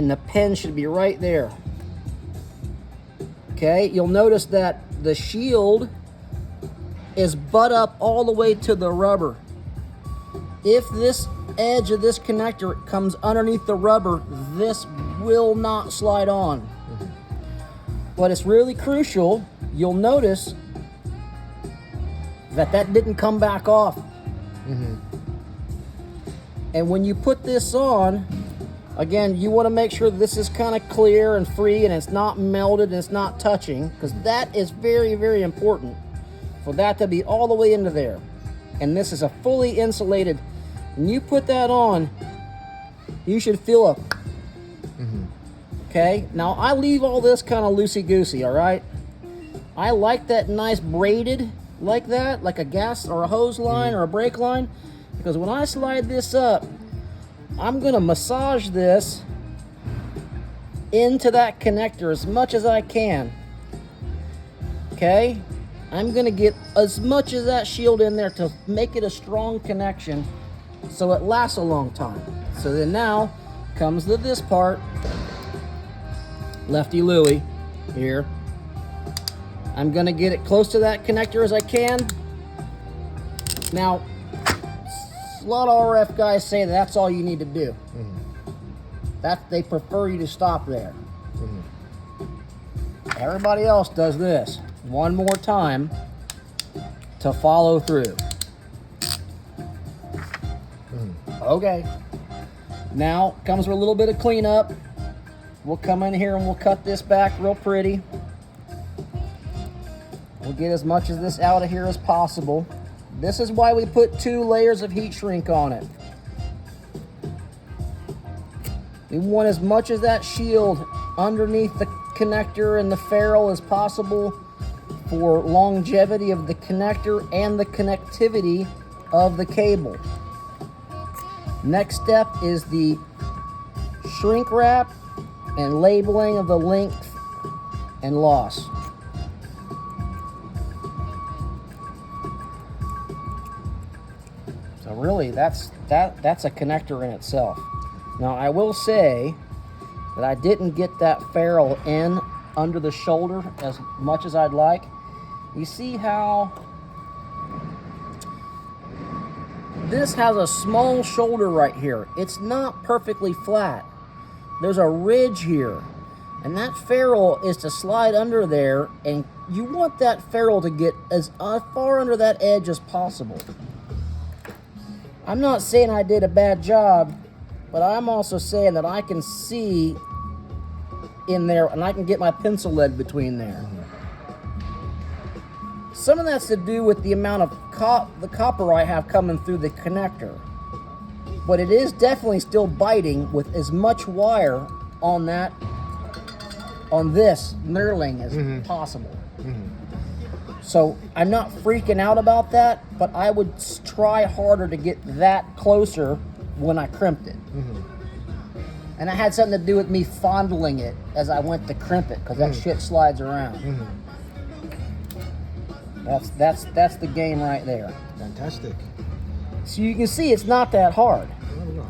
and the pin should be right there. Okay, you'll notice that the shield is butt up all the way to the rubber. If this edge of this connector comes underneath the rubber, this will not slide on. But it's really crucial. You'll notice that that didn't come back off. And when you put this on, again, you want to make sure that this is kind of clear and free and it's not melted and it's not touching, because that is very, very important for that to be all the way into there. And this is a fully insulated. When you put that on, you should feel a... Okay, now I leave all this kind of loosey-goosey, all right? I like that nice braided like that, like a gas or a hose line or a brake line, because when I slide this up, I'm gonna massage this into that connector as much as I can. Okay, I'm gonna get as much as that shield in there to make it a strong connection so it lasts a long time. So then now comes this part, lefty Louie here. I'm gonna get it close to that connector as I can. Now, a lot of RF guys say that's all you need to do. That they prefer you to stop there. Everybody else does this one more time to follow through. Okay. Now comes with a little bit of cleanup. We'll come in here and we'll cut this back real pretty. We'll get as much of this out of here as possible. This is why we put 2 layers of heat shrink on it. We want as much of that shield underneath the connector and the ferrule as possible for longevity of the connector and the connectivity of the cable. Next step is the shrink wrap and labeling of the length and loss. So really, that's a connector in itself. Now I will say that I didn't get that ferrule in under the shoulder as much as I'd like. You see how this has a small shoulder right here. It's not perfectly flat. There's a ridge here, and that ferrule is to slide under there, and you want that ferrule to get as far under that edge as possible. I'm not saying I did a bad job, but I'm also saying that I can see in there and I can get my pencil lead between there. Some of that's to do with the amount of the copper I have coming through the connector. But it is definitely still biting with as much wire on this knurling as possible. So I'm not freaking out about that, but I would try harder to get that closer when I crimped it. And it had something to do with me fondling it as I went to crimp it, because that shit slides around. That's the game right there. Fantastic. So you can see it's not that hard. No.